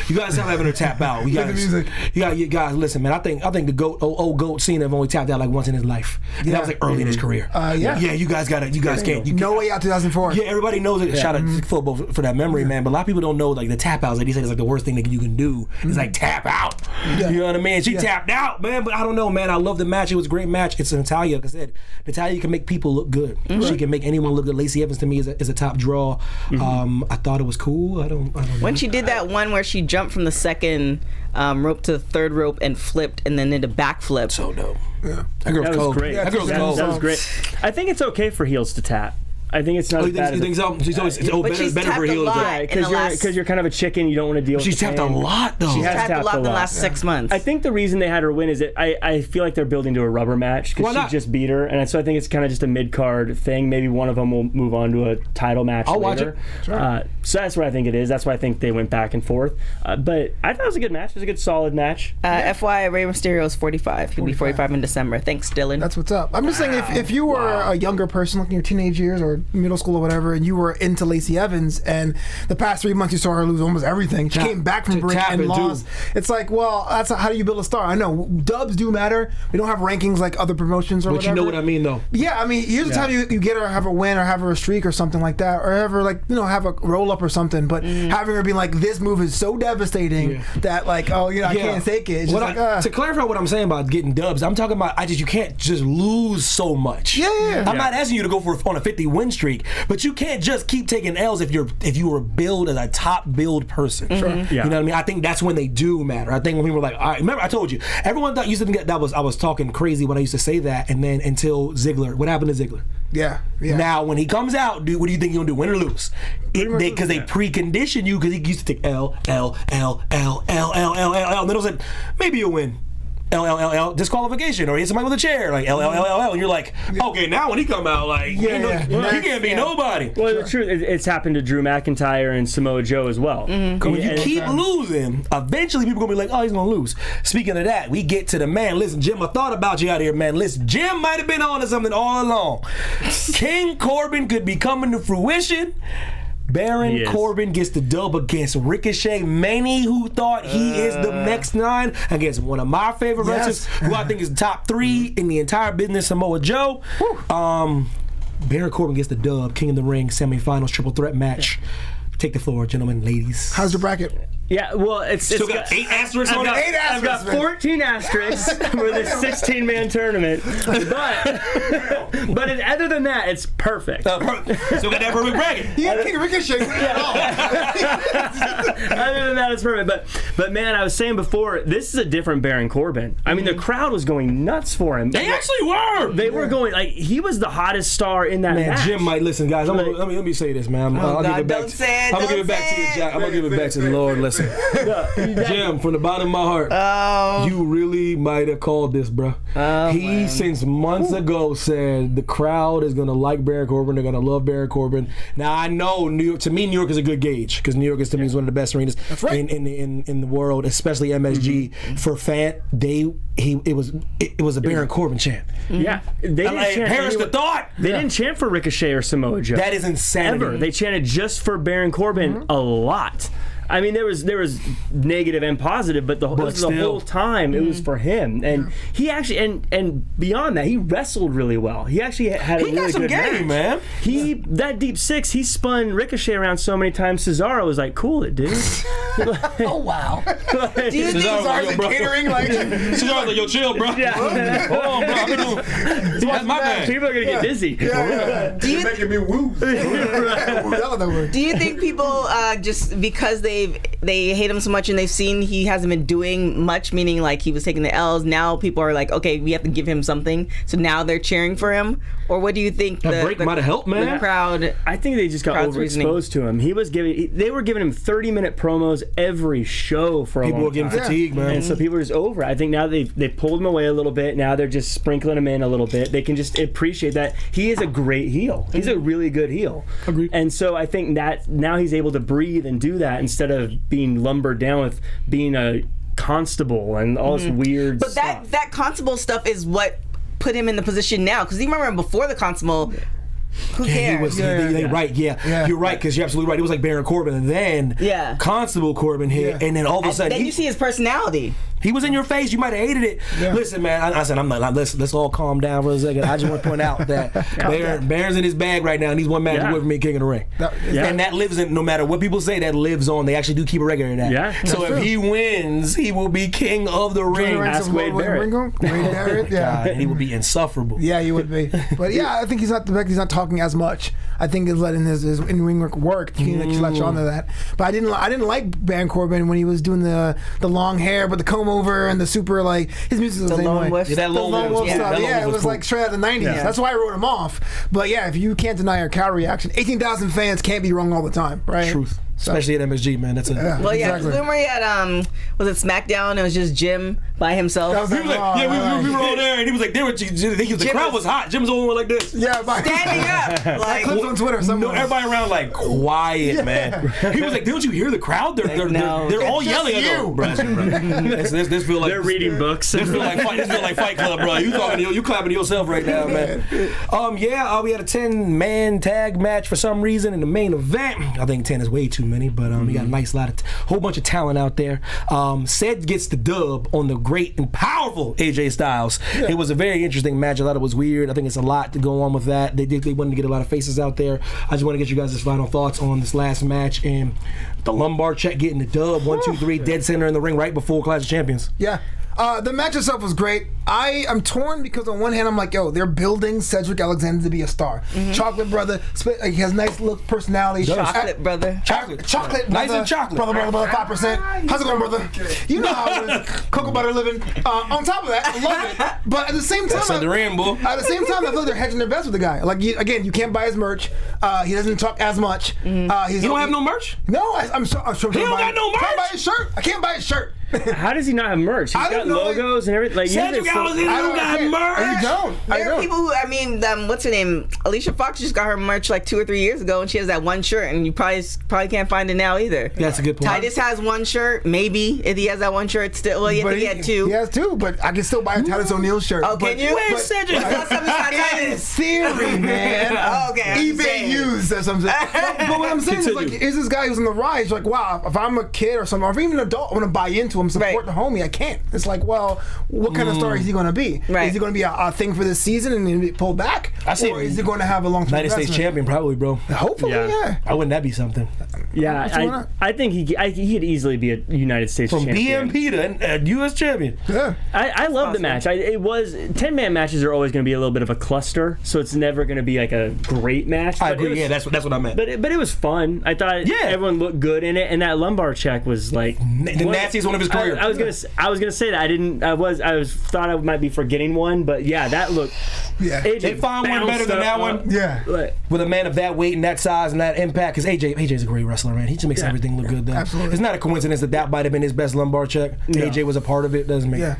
You gotta stop having her tap out. We gotta, you guys, listen, man. I think the goat, old goat Cena have only tapped out like once in his life. And that was like early in his career. Yeah. You guys can't. No Way Out 2004. Yeah, everybody knows it. Shout out to football for that memory, man. But a lot of people don't know like the tap outs. Like they say, it's like the worst thing that you can do. It's like tap out. Yeah. You know what I mean? She tapped out, man. But I don't know, man. I love the match. It was a great match. It's Natalya. Like I said, Natalya can make people look good. She can make anyone look good. Lacey Evans to me is a top draw. I thought it was cool. I don't know. When she did that one where she jumped from the second rope to the third rope and flipped and then did a backflip. So dope. Yeah. That girl's cold. Great. That girl's cold. That was great. I think it's okay for heels to tap. I think it's not as bad. You think so? She's always better for a heel. Because you're kind of a chicken. You don't want to deal with She's tapped a lot, though. She's tapped a lot in the last 6 months. I think the reason they had her win is that I feel like they're building to a rubber match because she just beat her, and so I think it's kind of just a mid-card thing. Maybe one of them will move on to a title match later. Watch it. Sure. So that's what I think it is. That's why I think they went back and forth. But I thought it was a good match. It was a good, solid match. FYI, Rey Mysterio is 45. He'll be 45 in December. Thanks, Dylan. That's what's up. I'm just saying, if you were a younger person, like in your teenage years or middle school or whatever, and you were into Lacey Evans, and the past 3 months you saw her lose almost everything. She came back from break and lost. It's like, well, that's how do you build a star? I know dubs do matter. We don't have rankings like other promotions or whatever. But you know what I mean, though. Yeah, I mean, here's the time you get her, have a win or have her a streak or something like that, or have her have a roll up or something. But having her be like, this move is so devastating that like, I can't take it. It's just to clarify what I'm saying about getting dubs, I'm talking about you can't just lose so much. Yeah. I'm not asking you to go on a 50 win streak, but you can't just keep taking L's if you were billed as a top billed person. Sure. Yeah. You know what I mean? I think that's when they do matter. I think when people are like, all right, remember I told you, everyone thought used to think that I was talking crazy when I used to say that, and then until Ziggler, what happened to Ziggler? Yeah. Now, when he comes out, dude, what do you think he's gonna do? Win or lose? Because they precondition you because he used to take L, L, L, L, L, L, L, L, L, and then all of a sudden, maybe you'll win. L, L, L, L, disqualification, or hit somebody with a chair, like L, L, L, L, L, and you're like, okay, now when he come out, like, he can't be nobody. Well, the truth, it's happened to Drew McIntyre and Samoa Joe as well. When you keep losing, eventually people gonna be like, oh, he's gonna lose. Speaking of that, we get to the man. Listen, Jim, I thought about you out here, man. Listen, Jim might have been on to something all along. King Corbin could be coming to fruition. Baron Corbin gets the dub against Ricochet. Many who thought he is the next 9 against one of my favorite wrestlers, who I think is top 3 in the entire business, Samoa Joe. Baron Corbin gets the dub, King of the Ring, semifinals, triple threat match. Take the floor, gentlemen, ladies. How's your bracket? Yeah, well, it's Still got 8 asterisks on it? I've got 14 asterisks for this 16-man tournament. But other than that, it's perfect. Still got that perfect bracket. He had King Ricochet. Other than that, it's perfect. But man, I was saying before, this is a different Baron Corbin. I mean, the crowd was going nuts for him. They actually were. They were going, like, he was the hottest star in that match. Jim might listen, guys. Let me say this, man. I'll give it back. I'm gonna give it back to you, Jack. I'm gonna give it back to the Lord. Listen. Jim, from the bottom of my heart, you really might have called this, bro. Since months ago said the crowd is gonna like Baron Corbin. They're gonna love Baron Corbin. Now I know New York. To me, New York is a good gauge because New York is to me is one of the best arenas in the world, especially MSG. For fan, it was a Baron Corbin chant. Yeah, they didn't chant. Perish the thought. They didn't chant for Ricochet or Samoa Joe. That is insanity. Ever. They chanted just for Baron Corbin a lot. I mean, there was negative and positive, but the whole time it was for him, and he actually and beyond that, he wrestled really well. He actually had a really good match. Man. That deep six, he spun Ricochet around so many times. Cesaro was like, "Cool it, dude." Oh wow. Do you think Cesaro's catering like? Cesaro's like, yo, chill, bro. Yeah. Hold on, bro. I've been doing. That's my bad. People are gonna get dizzy. You're making me woo. Do you think people just because they hate him so much and they've seen he hasn't been doing much, meaning like he was taking the L's, now people are like, okay, we have to give him something, so now they're cheering for him? Or what do you think That break might have helped, man. the crowd? I think they just got overexposed to him. They were giving him 30-minute promos every show for a long time. People were getting fatigued, man. And so people are just over it. I think now they've pulled him away a little bit. Now they're just sprinkling him in a little bit. They can just appreciate that he is a great heel. He's a really good heel. Agreed. And so I think that now he's able to breathe and do that instead of being lumbered down with being a constable and all this weird But stuff. that constable stuff is what put him in the position now. Because you remember before the constable, who cares? Right, You're right, because you're absolutely right. It was like Baron Corbin, and then Constable Corbin hit, and then all of a sudden then you see his personality. He was in your face. You might have hated it. Yeah. Listen, man. I said, I'm not. Let's all calm down for a second. I just want to point out that Baron's in his bag right now, and he's one match away from me King of the Ring. And that lives in. No matter what people say, that lives on. They actually do keep a record of that. Yeah. So if he wins, he will be King of the Ring. Ask Wade Barrett. God, and he would be insufferable. Yeah, he would be. But yeah, I think he's not talking as much. I think he's letting his in-ring work. He can let you onto that. But I didn't like Baron Corbin when he was doing the long hair, but the comb over and the super his music was the same way. That lone wolf stuff. Yeah, it was like straight out of the 90s. Yeah. That's why I wrote him off. But yeah, if you can't deny our cow reaction, 18,000 fans can't be wrong all the time, right? Truth. Especially at MSG, man. That's it. Well, yeah. Exactly. Remember he had was it SmackDown? It was just Jim by himself. We were all there, and he was like, the crowd was hot. Jim was the only one like this. Yeah, standing up. Like clips on Twitter. No, everybody around like quiet, man. He was like, "Don't you hear the crowd? They're all yelling at you, bro." This feel like they're reading books. This feel like Fight Club, bro. You clapping to yourself right now, man. We had a 10-man tag match for some reason in the main event. I think 10 is way too many, but we got a nice whole bunch of talent out there. Ced gets the dub on the great and powerful AJ Styles. It was a very interesting match. I thought it was weird. I think it's a lot to go on with that. They wanted to get a lot of faces out there. I just want to get you guys' final thoughts on this last match and the lumbar check getting the dub. 1, 2, 3, dead center in the ring right before Clash of Champions. Yeah. The match itself was great. I'm torn because on one hand I'm like, yo, they're building Cedric Alexander to be a star. Chocolate brother, he has nice look, personality. Chocolate brother. Chocolate brother. Nice and chocolate. Brother, 5%. How's it going, brother? You know how it is. Cocoa butter living. On top of that, I love it. But at the same time, I feel like they're hedging their bets with the guy. Like, again, you can't buy his merch. He doesn't talk as much. You don't have no merch? No, I'm sure. He don't got no merch? I can't buy his shirt. I can't buy his shirt. How does he not have merch? He's got logos and everything. Like, Cedric Alexander don't got merch. There are people who, what's her name? Alicia Fox just got her merch like 2 or 3 years ago, and she has that one shirt, and you probably can't find it now either. That's a good point. Titus has one shirt, maybe if he has that one shirt still. Well, he had 2. He has 2, but I can still buy a Titus O'Neil shirt. Oh, can you? Where's Cedric? Titus. Theory, man. Okay. eBay used or something. But what I'm saying is, like, is this guy who's on the rise? Like, wow, if I'm a kid or something, or if even an adult, I want to buy into him, support the homie. I can't. It's like, well, what kind of star is he going to be? Is he going to be a thing for this season and then be pulled back? Or is he going to have a long-term United States champion? Probably, bro. Hopefully, yeah. Why wouldn't that be something? Yeah, I think he could easily be a United States champion. From BMP to U.S. champion. Yeah. I love the match. It was 10-man matches are always going to be a little bit of a cluster, so it's never going to be like a great match. I agree. That's what I meant. But it was fun. I thought everyone looked good in it, and that lumbar check was like the nastiest one of his career. I was gonna say that thought I might be forgetting one, but yeah, that looked. Yeah, they find one better than that one. Yeah, with a man of that weight and that size and that impact, because AJ's a great wrestler, man. He just makes everything look good. Though. Absolutely, it's not a coincidence that might have been his best lumbar check. No. AJ was a part of it. Doesn't make. Yeah.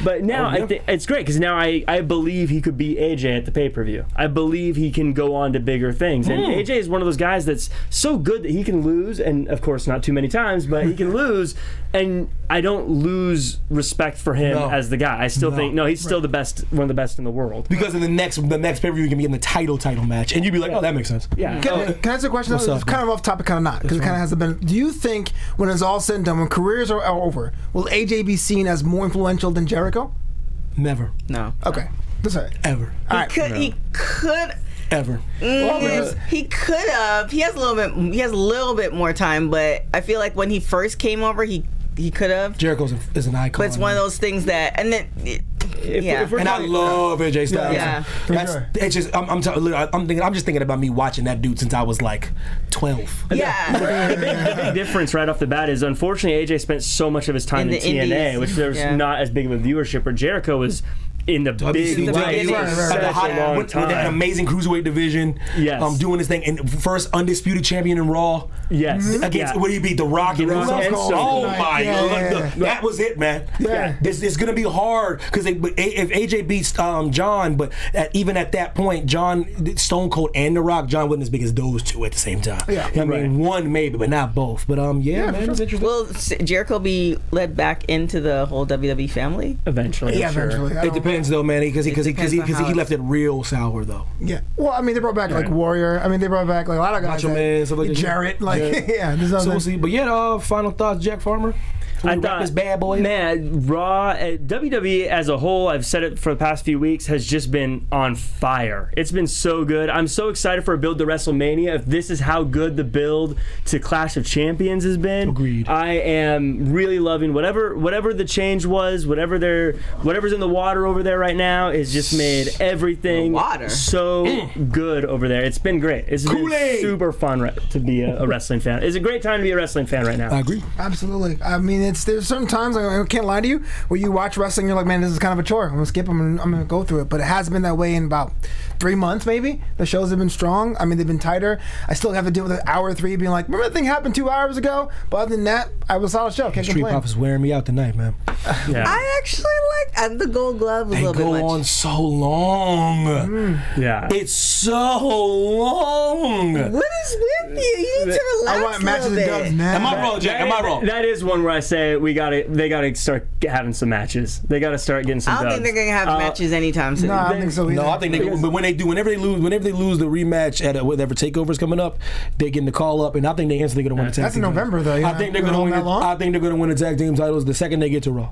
But now I think it's great because now I believe he could be AJ at the pay-per-view. I believe he can go on to bigger things, and AJ is one of those guys that's so good that he can lose, and of course not too many times, but he can lose, and I don't lose respect for him as the guy. I still think he's still the best, one of the best in the world. Because in the next pay-per-view, you can be in the title match, and you'd be like, oh, that makes sense. Yeah. Can I ask a question? It's kind of off topic, kind of not, because it kind of hasn't been. Do you think when it's all said and done, when careers are over, will AJ be seen as more influential than Jericho? Never. No. Okay. That's all right. Ever. He could. Ever. He could have. He has a little bit more time, but I feel like when he first came over, he could have. Jericho is an icon. But it's one of those things that, and then. And I love AJ Styles. Yeah. It's just I'm just thinking about me watching that dude since I was like 12. Yeah. The big difference right off the bat is, unfortunately, AJ spent so much of his time in TNA, Indies. which there's not as big of a viewership. Or Jericho was in the big Right. right. With that amazing cruiserweight division, doing his thing, and first undisputed champion in Raw. Yes. Against what he beat, The Rock and oh my God, that was it, man. Yeah. It's gonna be hard because if AJ beats John, but even at that point, Stone Cold and The Rock, John wasn't as big as those two at the same time. Yeah. I mean, one maybe, but not both. But man, it's interesting. Will Jericho be led back into the whole WWE family? Eventually. Yeah, eventually. It depends though, man, because he left it real sour though. Yeah. Well, I mean, they brought back like Warrior. I mean, they brought back like a lot of guys. Macho Man, stuff like that. Jarrett, like yeah. So we'll see. But yeah, final thoughts, Jack Farmer. I thought, this bad boy. Man, Raw, WWE as a whole, I've said it for the past few weeks, has just been on fire. It's been so good. I'm so excited for a build to WrestleMania. If this is how good the build to Clash of Champions has been, agreed. I am really loving whatever the change was, whatever's in the water over there right now has just made everything so good over there. It's been great. It's been super fun to be a wrestling fan. It's a great time to be a wrestling fan right now. I agree. Absolutely. I mean, there's certain times, I can't lie to you, where you watch wrestling, you're like, man, this is kind of a chore. I'm gonna skip them and I'm gonna go through it. But it has been that way in about 3 months, maybe. The shows have been strong. I mean, they've been tighter. I still have to deal with an hour 3 being like, remember that thing happened 2 hours ago? But other than that, I was a solid show. Can't Street complain. Profits wearing me out tonight, man. Yeah. I actually like the Gold Glove a They little bit go much. on so long. Yeah. It's so long. What is with you? You need to relax I want matches a and little dubs bit. now. Am I wrong, Jack? Am I wrong? That is one where I say they gotta start having some matches. They gotta start getting some I don't dubs. think they're gonna have matches anytime soon. No, I don't think so either. No, I think but when they lose the rematch at whatever takeover's coming up, they're getting the call up, and I think they're instantly gonna win the tag That's in team November, though. I think they're gonna win. that long? I think they're gonna win the tag team titles the second they get to Raw.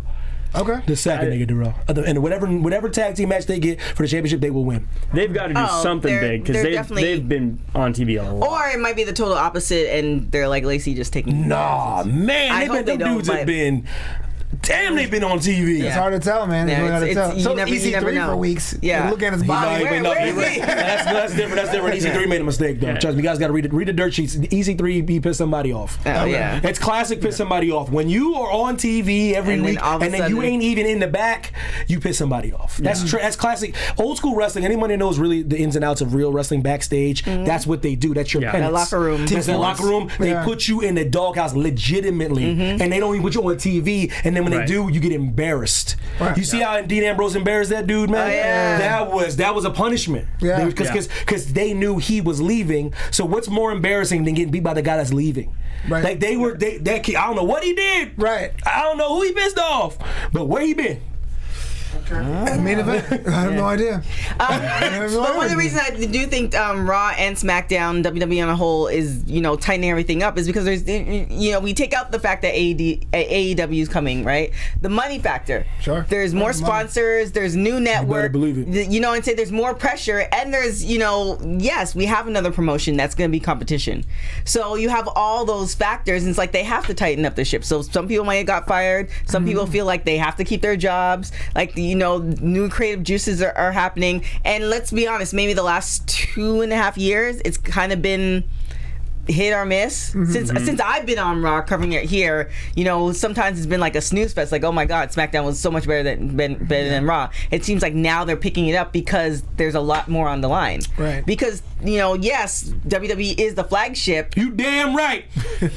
Okay. The second they get to Raw, and whatever tag team match they get for the championship, they will win. They've got to do something big because they've been on TV a lot. Or it might be the total opposite, and they're like Lacey just taking. Nah, man, them dudes have been. Damn, they've been on TV. It's hard to tell, man. It's really hard to tell. You So never EC3 know. for weeks. Yeah. You look at his body. That's different. That's different. EC3 made a mistake, though. Yeah. Trust me, you guys got to read the dirt sheets. EC3, he pissed somebody off. Oh, yeah. It's classic piss somebody off. When you are on TV every And then week all of a and then you sudden- ain't even in the back, you piss somebody off. That's that's classic. Old school wrestling, anyone that knows really the ins and outs of real wrestling backstage, that's what they do. That's your penance. That locker room. That's that locker room. They Yeah. put you in the doghouse legitimately, and they don't even put you on TV. And then when they do, you get embarrassed. Right. You see how Dean Ambrose embarrassed that dude, man? Oh, yeah. That was a punishment. Yeah. Because they knew he was leaving. So what's more embarrassing than getting beat by the guy that's leaving? Right. Like that kid, I don't know what he did. Right. I don't know who he pissed off, but where he been? Main event? I have no idea. But one of the reasons I do think Raw and SmackDown, WWE on a whole, is tightening everything up is because there's we take out the fact that AEW is coming, right? The money factor. Sure. There's more sponsors. There's new network. believe it. And say there's more pressure, and there's yes, we have another promotion that's going to be competition. So you have all those factors, and it's like they have to tighten up the ship. So some people might have got fired. Some people feel like they have to keep their jobs. Like new creative juices are happening, and let's be honest, maybe the last 2.5 years it's kind of been hit or miss. Since I've been on Raw covering it here, sometimes it's been like a snooze fest, like, oh my god, SmackDown was so much better than Raw. It seems like now they're picking it up because there's a lot more on the line. Right. Because yes, WWE is the flagship, You damn right. but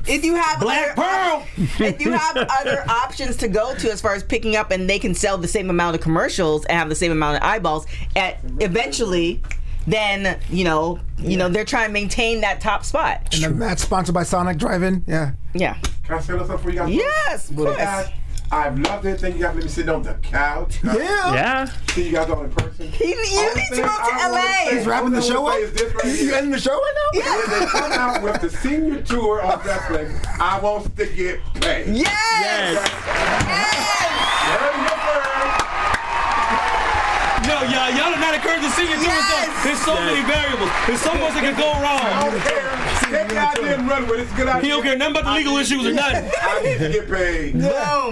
if you have Black Pearl. if you have other options to go to as far as picking up, and they can sell the same amount of commercials and have the same amount of eyeballs, eventually then they're trying to maintain that top spot. And the match sponsored by Sonic Drive-In. Yeah. Yeah. Can I say something for you guys? Yes, of course. I've loved it. Thank you guys. Let me sit on the couch. Yeah. See you guys all in person. You need to go to LA. He's wrapping the show up? You ending the show right now? Yeah. When they come out with the senior tour of wrestling, I want to get paid. Yes. Yo, y'all are not encouraged to sing it to us. There's so many variables. There's so much that can go I wrong. don't care. Take the idea and run with it. It's a good idea. He don't care nothing about the legal issues or nothing. I need to get paid. Boom. Oh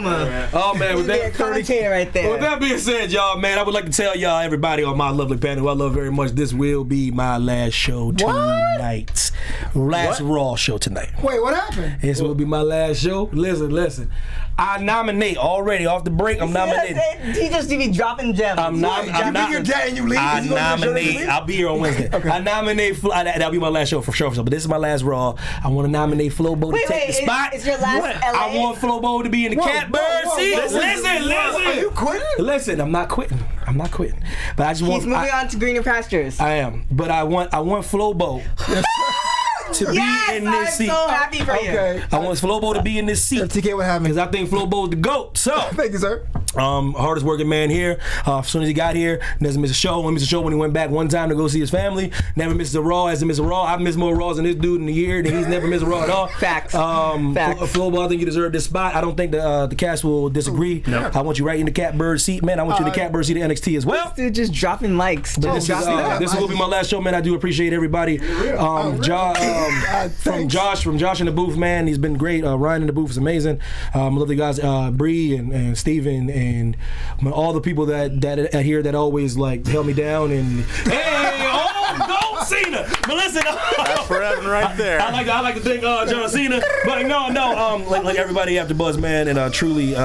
man, with Be a that commentator right there. With that being said, y'all, man, I would like to tell y'all, everybody on my lovely panel, who I love very much, this will be my last show tonight. Last Raw show tonight. Wait, what happened? This will be my last show. Listen. I nominate already off the break. I'm nominated. He just be dropping gems. I'm not. Your dad and you leave. I You go to the show nominate. and leave? I'll be here on Wednesday. Okay. I nominate. That'll be my last show for sure. But this is my last Raw. I want to nominate Flobo to take the spot. It's your last LA? I want Flobo to be in the catbird seat. Listen. Are you quitting? Listen, I'm not quitting. But I just want. He's moving on to greener pastures. I am. But I want Flobo to be in this I'm seat. so happy for you. Okay. I want Flobo to be in this seat. TK, what happened? Because I think Flobo's the GOAT. So. Thank you, sir. Hardest working man here. As soon as he got here, doesn't miss a show. Only missed a show when he went back one time to go see his family. Never misses a Raw. Hasn't missed a Raw. I've missed more Raws than this dude in a year, and he's never missed a Raw at all. Facts. Facts. Flobo, I think you deserve this spot. I don't think the cast will disagree. No. I want you right in the catbird seat, man. I want you in the catbird seat of NXT as well. Dude, just dropping mics. This will be my last show, man. I do appreciate everybody. From Josh in the booth, man. He's been great. Ryan in the booth is amazing. I love the guys, Bree and Steven and all the people that here that always like held me down and Gold Cena. But listen, that's for Evan right there. I like to thank John Cena, but no, like everybody after Buzz, man, and truly,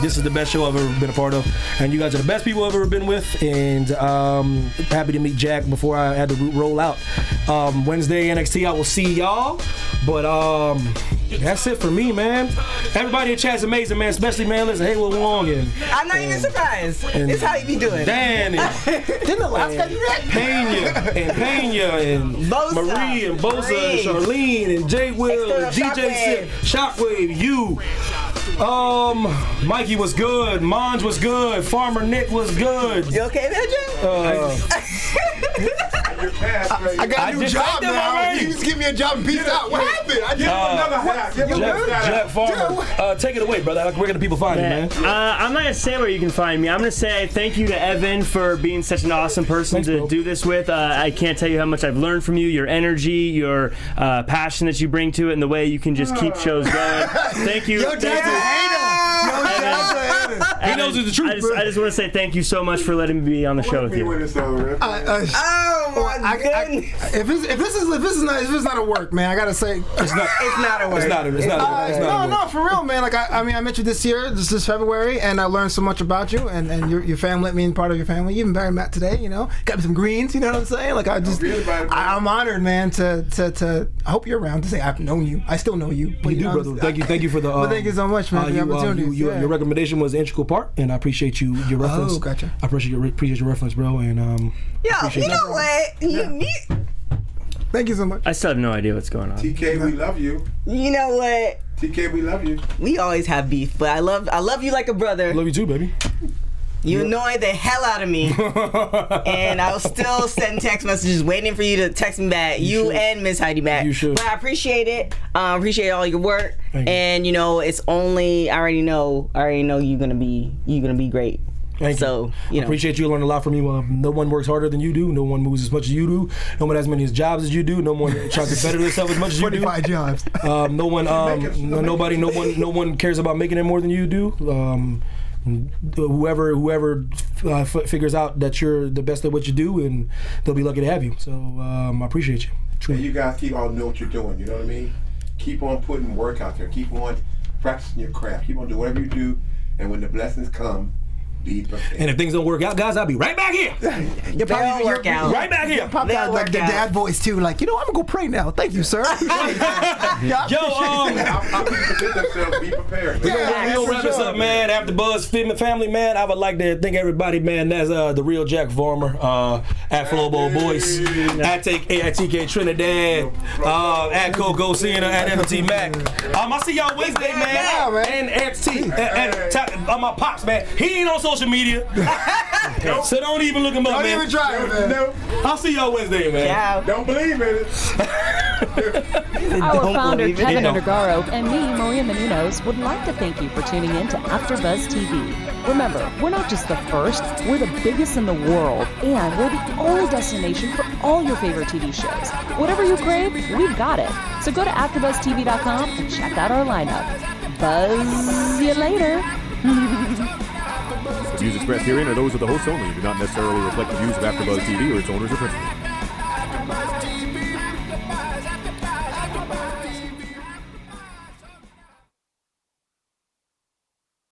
this is the best show I've ever been a part of, and you guys are the best people I've ever been with, and happy to meet Jack before I had to roll out. Wednesday NXT, I will see y'all, but that's it for me, man. Everybody in chat's amazing, man, especially man, listen, hey, Will Wong and I'm not even surprised. This is how you be doing. Dan and Didn't the last guy do that? Pena and Bosa. Marie and Bosa and Charlene and Jay Will and DJ Sip, Shockwave, you. Mikey was good. Monge was good. Farmer Nick was good. You okay there, Jay? I got a new job now. You just give me a job and peace out. What happened? I just another hat. Jeff Farmer, take it away, brother. Where can the people find you, man? I'm not gonna say where you can find me. I'm gonna say thank you to Evan for being such an awesome person to do this with. I can't tell you how much I've learned from you. Your energy, your passion that you bring to it, and the way you can just keep shows going. Thank you. Yo, Dad's a hater. He knows it's the truth. I just want to say thank you so much for letting me be on the show with you. Oh my goodness. If this is not a work, man, I gotta say It's not a word. No, for real, man. Like I met you this year, this February, and I learned so much about you, and your family let me in part of your family. You even married Matt today, you know. Got me some greens, you know what I'm saying? Like I'm honored, man. To I hope you're around to say I've known you. I still know you. You do, brother. Thank you for the. But thank you so much, man. For the opportunity. Your recommendation was an integral part, and I appreciate your reference. Oh, gotcha. I appreciate your reference, bro, and Yo, you know what? Thank you so much. I still have no idea what's going on. TK, we love you. You know what? TK, we love you. We always have beef, but I love you like a brother. love you too, baby. You annoy the hell out of me, and I'll still send text messages waiting for you to text me back. You and Miss Heidi back. You should. But I appreciate it. Appreciate all your work, and it's only I already know you're gonna be great. Thank you. I appreciate you. I learned a lot from you. No one works harder than you do. No one moves as much as you do. No one has as many jobs as you do. No one tries to better themselves as much as you do. 45 jobs. No one cares about making it more than you do. Whoever figures out that you're the best at what you do, and they'll be lucky to have you. So I appreciate you. And you guys keep on know what you're doing. You know what I mean? Keep on putting work out there. Keep on practicing your craft. Keep on doing whatever you do, and when the blessings come, Be prepared. And if things don't work out, guys, I'll be right back here. You'll They'll work out. Right back here. Probably They'll have like work the out. dad voice too, like, I'm gonna go pray now. Thank you, sir. Yeah, Yo, I'm present themselves. Be prepared. we gonna wrap this up, man. AfterBuzz family, man. I would like to thank everybody, man. That's the real Jack Farmer, at Flobo Boys, at TK Trinidad, at Coco Cena, at MT Mac. I see y'all Wednesday, man. Yeah, man. And Ant T, and my pops, man. He ain't on social media, so don't even look him up, Don't man. even try it, man. No, I'll see y'all Wednesday, man. Yeah. don't believe in it. Our founder, believe it. Keven Undergaro, and me, Maria Menounos, would like to thank you for tuning in to AfterBuzz TV. Remember, we're not just the first, we're the biggest in the world, and we're the only destination for all your favorite TV shows. Whatever you crave, we've got it. So go to AfterBuzzTV.com and check out our lineup. Buzz you later. The views expressed herein are those of the hosts only and do not necessarily reflect the views of AfterBuzz TV or its owners or principals.